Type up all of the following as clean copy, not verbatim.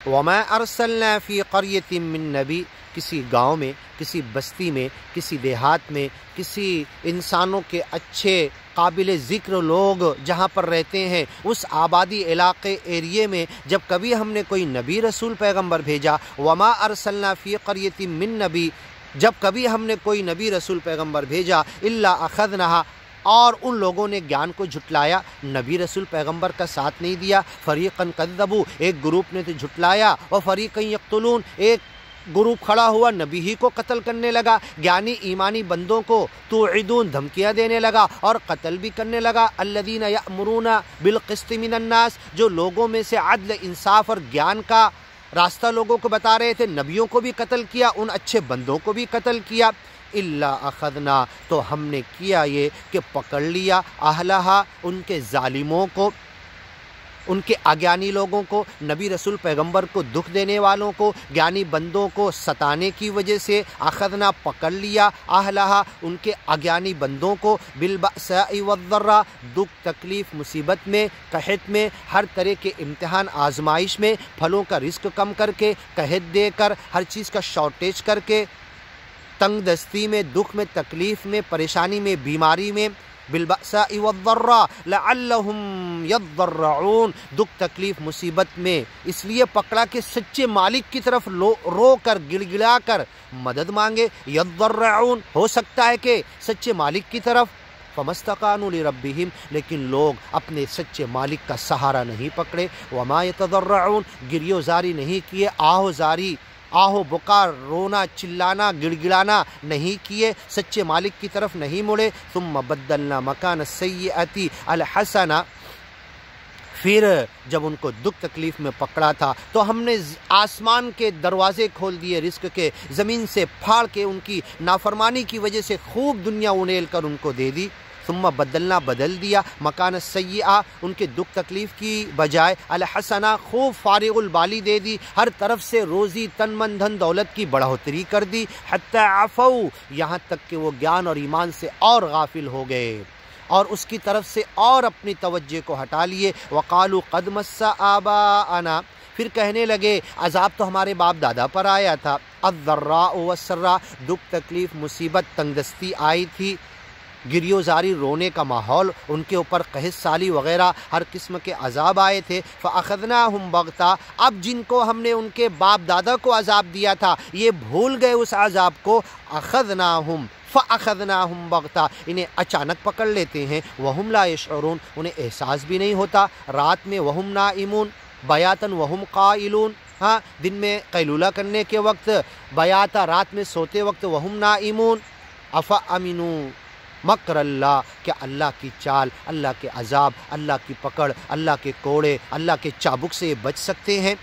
وما ارسلنا فی قریۃ من نبی، کسی گاؤں میں، کسی بستی میں، کسی دیہات میں، کسی انسانوں کے اچھے قابل ذکر لوگ جہاں پر رہتے ہیں اس آبادی علاقے ایریے میں جب کبھی ہم نے کوئی نبی رسول پیغمبر بھیجا، وما ارسلنا فی قریۃ من نبی، جب کبھی ہم نے کوئی نبی رسول پیغمبر بھیجا، الا اخذناها، اور ان لوگوں نے گیان کو جھٹلایا، نبی رسول پیغمبر کا ساتھ نہیں دیا، فریقا کذبوا، ایک گروپ نے تو جھٹلایا، اور فریقا یقتلون، ایک گروپ کھڑا ہوا نبی ہی کو قتل کرنے لگا، یعنی ایمانی بندوں کو توعدون دھمکیاں دینے لگا اور قتل بھی کرنے لگا۔ الذین یأمرون بالقسط من الناس، جو لوگوں میں سے عدل، انصاف اور گیان کا راستہ لوگوں کو بتا رہے تھے، نبیوں کو بھی قتل کیا، ان اچھے بندوں کو بھی قتل کیا۔ الا اخذنا، تو ہم نے کیا یہ کہ پکڑ لیا، اہلہا، ان کے ظالموں کو، ان کے اگیانی لوگوں کو، نبی رسول پیغمبر کو دکھ دینے والوں کو، گیانی بندوں کو ستانے کی وجہ سے، اخذنا پکڑ لیا، اہلہا، ان کے اگیانی بندوں کو، بالبأساء والضراء، دکھ تکلیف مصیبت میں، قحط میں، ہر طرح کے امتحان آزمائش میں، پھلوں کا رزق کم کر کے، قحط دے کر، ہر چیز کا شارٹیج کر کے، تنگ دستی میں، دکھ میں، تکلیف میں، پریشانی میں، بیماری میں، بالبأساء والضراء لعلهم يضرعون، دکھ تکلیف مصیبت میں اس لیے پکڑا کہ سچے مالک کی طرف رو کر گڑ گڑا کر مدد مانگے، یضرعون، ہو سکتا ہے کہ سچے مالک کی طرف، فمستقانوا لربہم، لیکن لوگ اپنے سچے مالک کا سہارا نہیں پکڑے، وما یتضرعون، گریو زاری نہیں کیے، آہو زاری، آہو بکار، رونا چلانا گڑ گڑانا نہیں کیے، سچے مالک کی طرف نہیں مڑے۔ ثم بدلنا مکان السیئۃ الحسنہ، پھر جب ان کو دکھ تکلیف میں پکڑا تھا تو ہم نے آسمان کے دروازے کھول دیے رزق کے، زمین سے پھاڑ کے ان کی نافرمانی کی وجہ سے خوب دنیا انیل کر ان کو دے دی۔ ثم بدلنا، بدل دیا، مکان السیئہ، ان کے دکھ تکلیف کی بجائے الحسنہ، خوب فارغ البالی دے دی، ہر طرف سے روزی، تن من دھن دولت کی بڑھوتری کر دی، حتی عفو، یہاں تک کہ وہ گیان اور ایمان سے اور غافل ہو گئے اور اس کی طرف سے اور اپنی توجہ کو ہٹا لیے۔ وقالوا قد مس آباءنا، پھر کہنے لگے عذاب تو ہمارے باپ دادا پر آیا تھا، الضراء والسراء، دکھ تکلیف مصیبت تنگ دستی آئی تھی، گریو زاری رونے کا ماحول ان کے اوپر، قحط سالی وغیرہ ہر قسم کے عذاب آئے تھے۔ فاخذناہم بغتہ، اب جن کو ہم نے ان کے باپ دادا کو عذاب دیا تھا یہ بھول گئے اس عذاب کو، اخذناہم فاخذناہم بغتہ، انہیں اچانک پکڑ لیتے ہیں، وہم لا یشعرون، انہیں احساس بھی نہیں ہوتا، رات میں وہم نائمون، بیاتن وہم قائلون، ہاں دن میں قیلولہ کرنے کے وقت، بیاتا رات میں سوتے وقت، وہم نائمون۔ افامنوا مکر اللہ، کہ اللہ کی چال، اللہ کے عذاب، اللہ کی پکڑ، اللہ کے کوڑے، اللہ کے چابک سے یہ بچ سکتے ہیں؟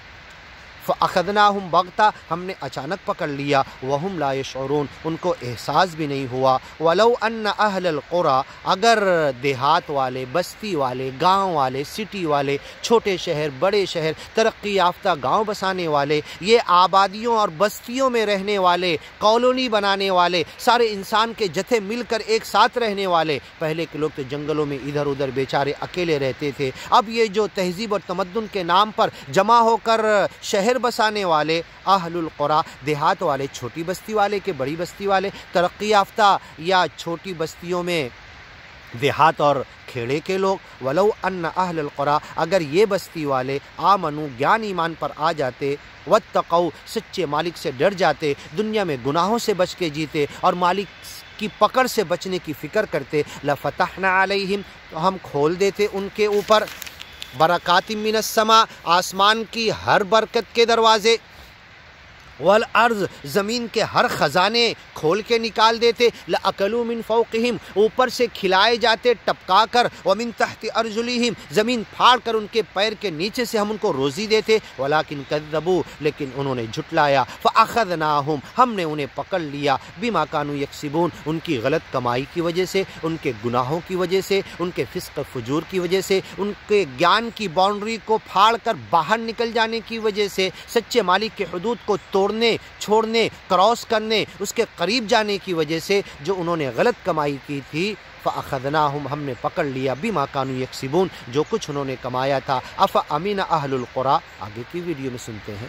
فاخذناہم بغتہ، ہم نے اچانک پکڑ لیا، وہم لا یشعرون، ان کو احساس بھی نہیں ہوا۔ ولو ان اہل القریٰ، اگر دیہات والے، بستی والے، گاؤں والے، سٹی والے، چھوٹے شہر، بڑے شہر، ترقی یافتہ گاؤں بسانے والے، یہ آبادیوں اور بستیوں میں رہنے والے، کالونی بنانے والے، سارے انسان کے جتھے مل کر ایک ساتھ رہنے والے، پہلے کے لوگ تو جنگلوں میں ادھر ادھر بیچارے اکیلے رہتے تھے، اب یہ جو تہذیب اور تمدن کے نام پر جمع ہو کر شہر بسانے والے، اہل القریٰ، دیہات والے، چھوٹی بستی والے کہ بڑی بستی والے، ترقی یافتہ یا چھوٹی بستیوں میں دیہات اور کھیڑے کے لوگ، ولو ان اہل القریٰ، اگر یہ بستی والے، آمنو، گیان ایمان پر آ جاتے، واتقوا، سچے مالک سے ڈر جاتے، دنیا میں گناہوں سے بچ کے جیتے اور مالک کی پکڑ سے بچنے کی فکر کرتے، لفتحنا علیہم، تو ہم کھول دیتے ان کے اوپر، برکات من السماء، آسمان کی ہر برکت کے دروازے، والارض، زمین کے ہر خزانے کھول کے نکال دیتے، لأکلوا من فوقہم، اوپر سے کھلائے جاتے ٹپکا کر، ومن تحت ارجلہم، زمین پھاڑ کر ان کے پیر کے نیچے سے ہم ان کو روزی دیتے، ولکن کذبوا، لیکن انہوں نے جھٹلایا، فاخذناہم، ہم نے انہیں پکڑ لیا، بما کانوا یکسبون، ان کی غلط کمائی کی وجہ سے، ان کے گناہوں کی وجہ سے، ان کے فسق فجور کی وجہ سے، ان کے گیان کی باؤنڈری کو پھاڑ کر باہر نکل جانے کی وجہ سے، سچے مالک کے حدود کو توڑنے، چھوڑنے، کراس کرنے، اس کے قریب جانے کی وجہ سے، جو انہوں نے غلط کمائی کی تھی فَأَخَذْنَاهُمْ ہم نے پکڑ لیا بِمَا كَانُوا يَكْسِبُونَ جو کچھ انہوں نے کمایا تھا. أَفَأَمِنَ أَهْلُ الْقُرَىٰ آگے کی ویڈیو میں سنتے ہیں.